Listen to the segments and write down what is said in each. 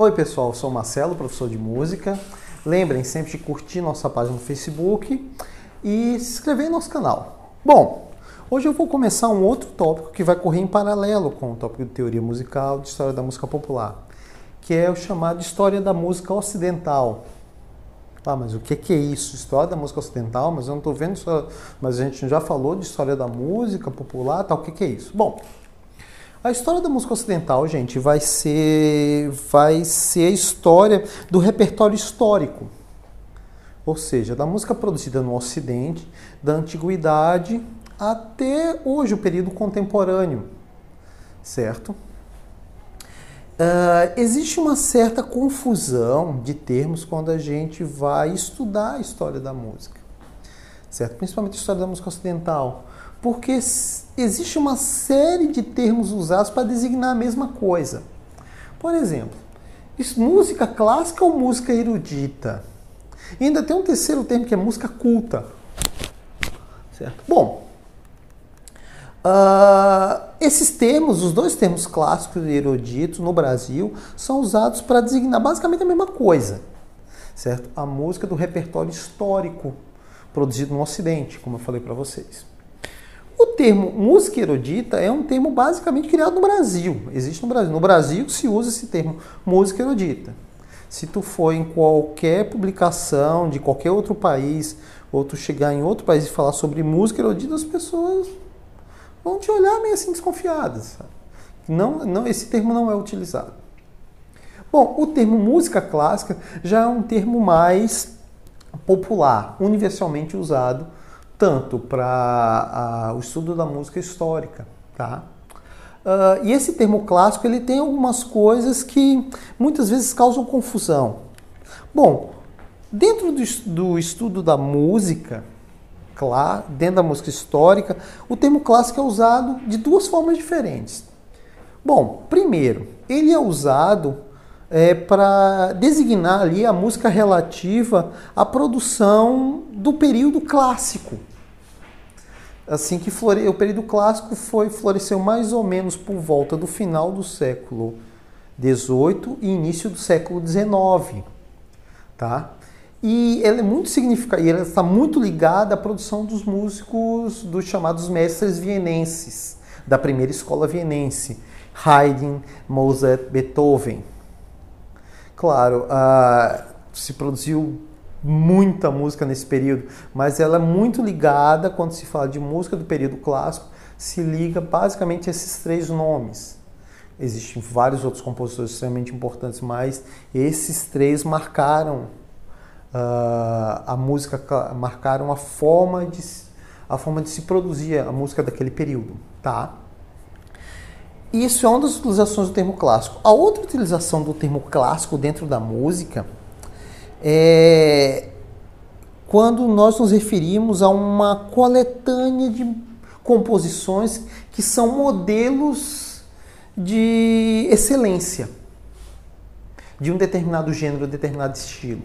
Oi pessoal, eu sou o Marcelo, professor de música. Lembrem sempre de curtir nossa página no Facebook e se inscrever no nosso canal. Bom, hoje eu vou começar um outro tópico que vai correr em paralelo com o tópico de teoria musical, de história da música popular, que é o chamado de história da música ocidental. Ah, mas o que é isso? História da música ocidental? Mas eu não estou vendo só... Mas a gente já falou de história da música popular, tal. O que é isso? Bom, a história da música ocidental, gente, vai ser a história do repertório histórico. Ou seja, da música produzida no Ocidente, da Antiguidade até hoje, o período contemporâneo, certo? Existe uma certa confusão de termos quando a gente vai estudar a história da música, certo? Principalmente a história da música ocidental, porque existe uma série de termos usados para designar a mesma coisa. Por exemplo, música clássica ou música erudita? E ainda tem um terceiro termo que é música culta, certo? Bom, esses termos, os dois termos clássicos e eruditos no Brasil, são usados para designar basicamente a mesma coisa, certo? A música do repertório histórico produzido no Ocidente, como eu falei para vocês. O termo música erudita é um termo basicamente criado no Brasil, existe no Brasil. No Brasil se usa esse termo música erudita. Se tu for em qualquer publicação de qualquer outro país, ou tu chegar em outro país e falar sobre música erudita, as pessoas vão te olhar meio assim desconfiadas. Não, esse termo não é utilizado. Bom, o termo música clássica já é um termo mais popular, universalmente usado, tanto para o estudo da música histórica, tá? E esse termo clássico ele tem algumas coisas que muitas vezes causam confusão. Bom, dentro do estudo da música, dentro da música histórica, o termo clássico é usado de duas formas diferentes. Bom, primeiro, ele é usado para designar ali a música relativa à produção do período clássico. Assim que o período clássico floresceu mais ou menos por volta do final do século XVIII e início do século XIX, tá? E ela é muito significativa, ela está muito ligada à produção dos músicos, dos chamados mestres vienenses, da primeira escola vienense, Haydn, Mozart, Beethoven. Claro, se produziu muita música nesse período, mas ela é muito ligada, quando se fala de música do período clássico, se liga basicamente a esses três nomes. Existem vários outros compositores extremamente importantes, mas esses três marcaram a música, marcaram a forma de se produzir a música daquele período, tá? Isso é uma das utilizações do termo clássico. A outra utilização do termo clássico dentro da música é quando nós nos referimos a uma coletânea de composições que são modelos de excelência de um determinado gênero, determinado estilo.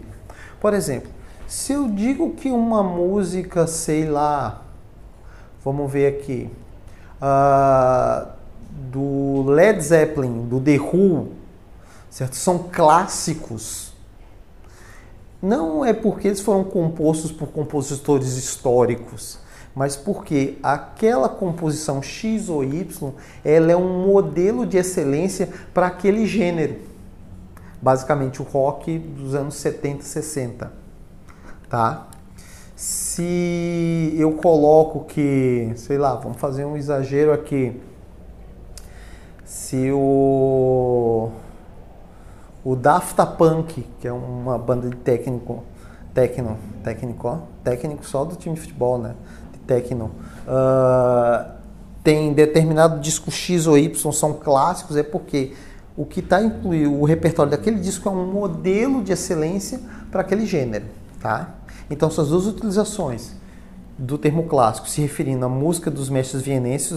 Por exemplo, se eu digo que uma música, sei lá, vamos ver aqui, do Led Zeppelin, do The Who, certo? São clássicos. Não é porque eles foram compostos por compositores históricos, mas porque aquela composição X ou Y, ela é um modelo de excelência para aquele gênero. Basicamente o rock dos anos 70, 60, tá? Se eu coloco que, sei lá, vamos fazer um exagero aqui, se o Daft Punk, que é uma banda de técnico só do time de futebol, né? De techno, tem determinado disco X ou Y, são clássicos, é porque o que está incluído, o repertório daquele disco é um modelo de excelência para aquele gênero, tá? Então, essas duas utilizações do termo clássico, se referindo à música dos mestres vienenses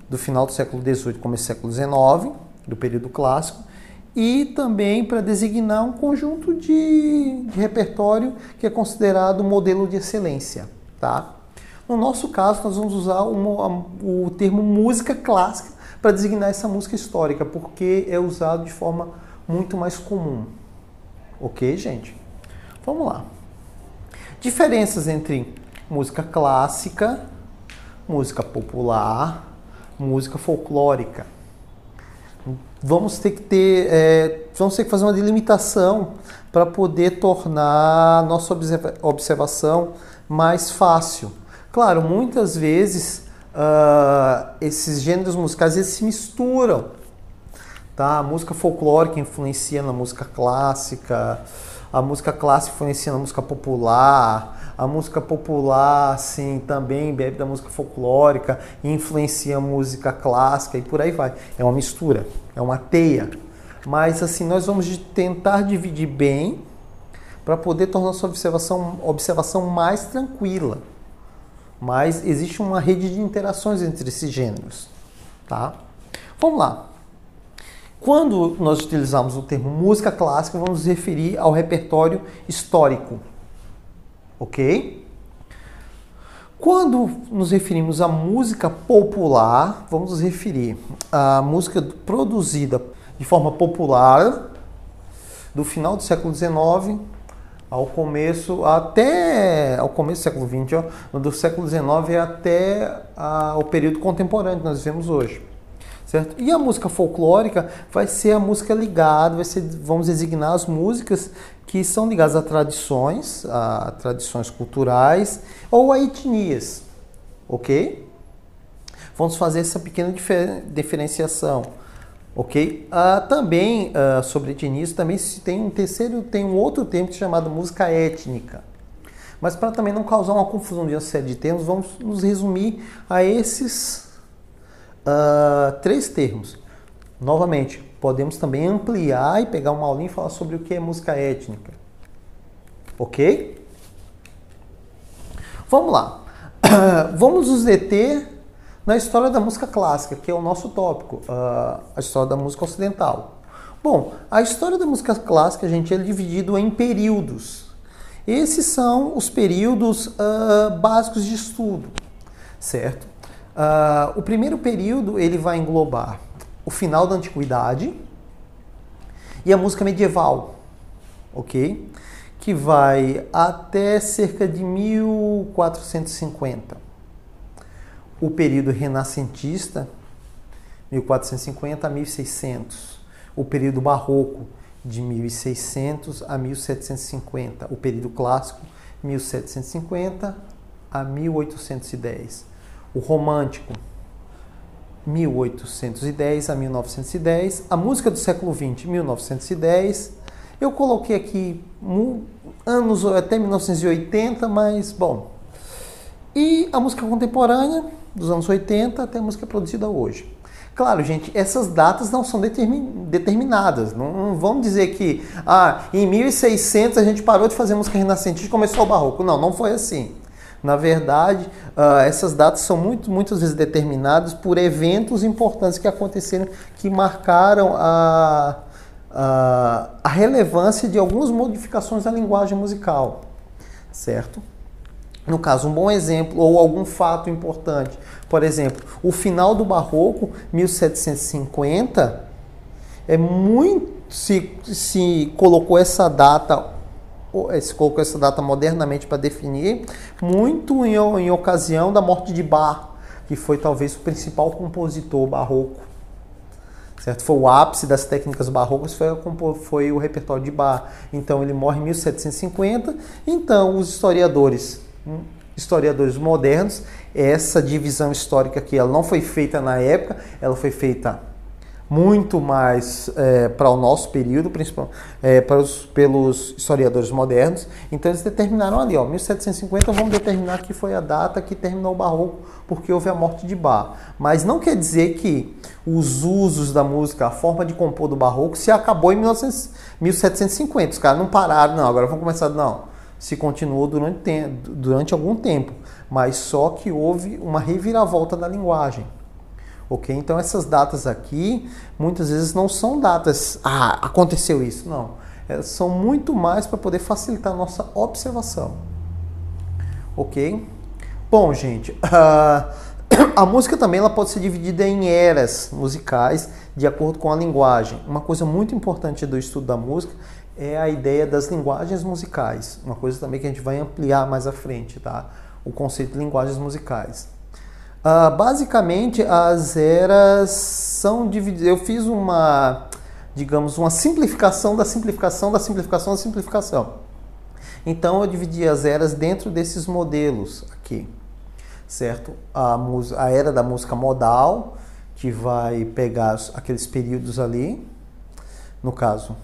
do final do século XVIII, começo do século XIX, do período clássico, e também para designar um conjunto de repertório que é considerado modelo de excelência, tá? No nosso caso, nós vamos usar o termo música clássica para designar essa música histórica, porque é usado de forma muito mais comum. Ok, gente? Vamos lá. Diferenças entre música clássica, música popular, música folclórica. Vamos ter que fazer uma delimitação para poder tornar a nossa observação mais fácil. Claro, muitas vezes esses gêneros musicais eles se misturam. Tá? A música folclórica influencia na música clássica, a música clássica influencia na música popular, a música popular, sim, também bebe da música folclórica e influencia a música clássica e por aí vai. É uma mistura, é uma teia. Mas assim, nós vamos tentar dividir bem para poder tornar a sua observação mais tranquila. Mas existe uma rede de interações entre esses gêneros. Tá? Vamos lá. Quando nós utilizamos o termo música clássica, vamos nos referir ao repertório histórico. Ok? Quando nos referimos à música popular, vamos nos referir à música produzida de forma popular do final do século XIX ao começo do século XX, do século XIX até o período contemporâneo que nós vivemos hoje. Certo? E a música folclórica vai ser a música ligada, vamos designar as músicas que são ligadas a tradições culturais ou a etnias, ok? Vamos fazer essa pequena diferenciação, ok? Também sobre etnias também se tem um outro termo chamado música étnica. Mas para também não causar uma confusão de uma série de termos, vamos nos resumir a esses 3 termos. Novamente, podemos também ampliar e pegar uma aulinha e falar sobre o que é música étnica. Ok? Vamos lá. Vamos nos deter na história da música clássica, que é o nosso tópico, a história da música ocidental. Bom, a história da música clássica, gente, é dividido em períodos. Esses são os períodos básicos de estudo, certo? O primeiro período ele vai englobar o final da antiguidade e a música medieval, ok? Que vai até cerca de 1450. O período renascentista, 1450 a 1600. O período barroco, de 1600 a 1750. O período clássico, 1750 a 1810. O romântico, 1810 a 1910. A música do século XX, 1910. Eu coloquei aqui anos até 1980, mas, bom. E a música contemporânea, dos anos 80 até a música produzida hoje. Claro, gente, essas datas não são determinadas. Não vamos dizer que em 1600 a gente parou de fazer música renascentista e começou o barroco. Não, não foi assim. Na verdade, essas datas são muitas vezes determinadas por eventos importantes que aconteceram, que marcaram a relevância de algumas modificações da linguagem musical, certo? No caso, um bom exemplo, ou algum fato importante, por exemplo, o final do Barroco, 1750, se colocou essa data modernamente para definir, muito em ocasião da morte de Bach, que foi talvez o principal compositor barroco. Certo? Foi o ápice das técnicas barrocas, foi o repertório de Bach. Então ele morre em 1750. Então os historiadores modernos, essa divisão histórica aqui, ela não foi feita na época, ela foi feita muito mais para o nosso período, principalmente pelos historiadores modernos. Então eles determinaram ali, 1750, vamos determinar que foi a data que terminou o barroco, porque houve a morte de Bach. Mas não quer dizer que os usos da música, a forma de compor do barroco, se acabou em 1750. Os caras não pararam, não, agora vamos começar, não. Se continuou durante algum tempo, mas só que houve uma reviravolta da linguagem. Ok? Então essas datas aqui, muitas vezes não são datas, aconteceu isso, não. Elas são muito mais para poder facilitar a nossa observação. Ok? Bom, gente, A música também ela pode ser dividida em eras musicais de acordo com a linguagem. Uma coisa muito importante do estudo da música é a ideia das linguagens musicais. Uma coisa também que a gente vai ampliar mais à frente, tá? O conceito de linguagens musicais. Basicamente, as eras são divididas. Eu fiz uma, digamos, uma simplificação da simplificação da simplificação da simplificação. Então, eu dividi as eras dentro desses modelos aqui, certo? A era da música modal, que vai pegar aqueles períodos ali, no caso,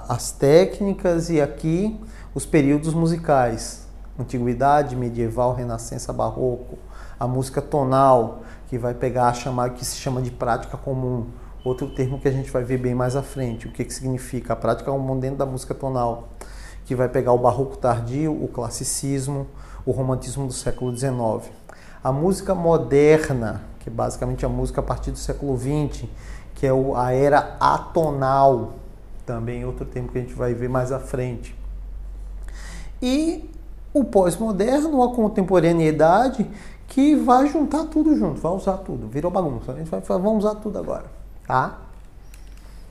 as técnicas, e aqui os períodos musicais. Antiguidade, medieval, renascença, barroco. A música tonal, que vai pegar que se chama de prática comum. Outro termo que a gente vai ver bem mais à frente. O que significa a prática comum dentro da música tonal. Que vai pegar o barroco tardio, o classicismo, o romantismo do século XIX. A música moderna, que é basicamente a música a partir do século XX, que é a era atonal. Também outro termo que a gente vai ver mais à frente. E o pós-moderno, a contemporaneidade, que vai juntar tudo junto, vai usar tudo, virou bagunça. A gente vai falar, vamos usar tudo agora, tá?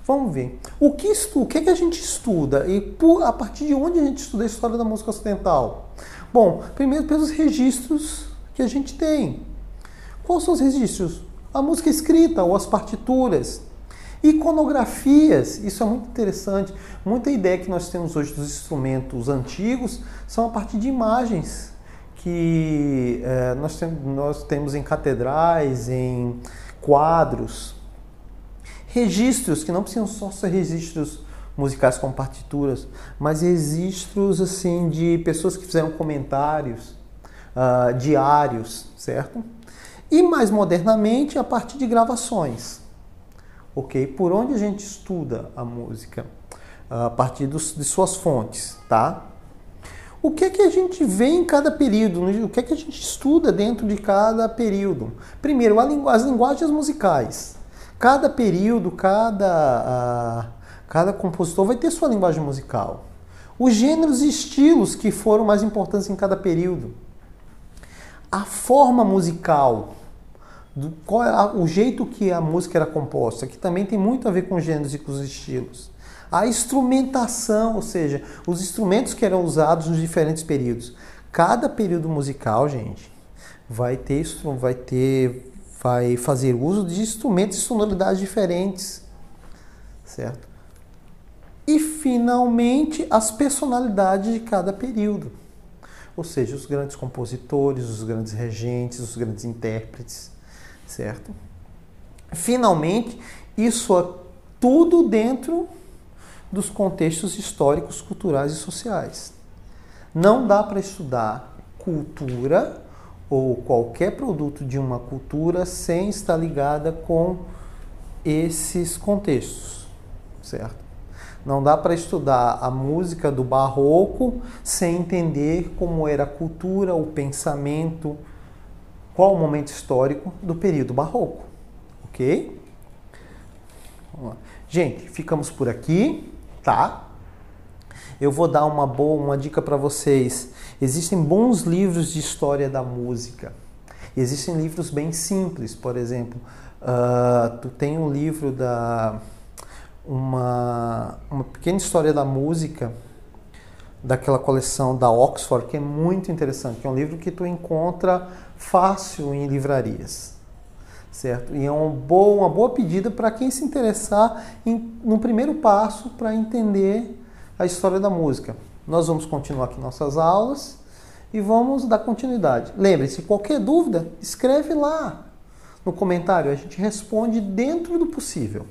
Vamos ver. O que é que a gente estuda e a partir de onde a gente estuda a história da música ocidental? Bom, primeiro pelos registros que a gente tem. Quais são os registros? A música escrita ou as partituras. Iconografias, isso é muito interessante. Muita ideia que nós temos hoje dos instrumentos antigos são a partir de imagens que nós temos em catedrais, em quadros. Registros, que não precisam só ser registros musicais com partituras, mas registros assim, de pessoas que fizeram comentários, diários, certo? E mais modernamente, a partir de gravações. Ok? Por onde a gente estuda a música? A partir de suas fontes, tá? O que é que a gente vê em cada período? O que é que a gente estuda dentro de cada período? Primeiro, as linguagens musicais. Cada período, cada compositor vai ter sua linguagem musical. Os gêneros e estilos que foram mais importantes em cada período. A forma musical. Qual é o jeito que a música era composta, que também tem muito a ver com os gêneros e com os estilos. A instrumentação, ou seja, os instrumentos que eram usados nos diferentes períodos. Cada período musical, gente, vai fazer uso de instrumentos e sonoridades diferentes, certo? E, finalmente, as personalidades de cada período. Ou seja, os grandes compositores, os grandes regentes, os grandes intérpretes. Certo? Finalmente, isso é tudo dentro dos contextos históricos, culturais e sociais. Não dá para estudar cultura ou qualquer produto de uma cultura sem estar ligada com esses contextos, certo? Não dá para estudar a música do barroco sem entender como era a cultura, o pensamento, qual o momento histórico do período barroco, ok? Vamos lá. Gente, ficamos por aqui, tá? Eu vou dar uma dica para vocês. Existem bons livros de história da música. Existem livros bem simples, por exemplo, tu tem um livro uma pequena história da música, daquela coleção da Oxford, que é muito interessante, que é um livro que tu encontra fácil em livrarias, certo? E é uma boa pedida para quem se interessar no primeiro passo para entender a história da música. Nós vamos continuar aqui nossas aulas e vamos dar continuidade. Lembre-se, qualquer dúvida, escreve lá no comentário, a gente responde dentro do possível.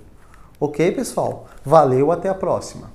Ok, pessoal? Valeu, até a próxima!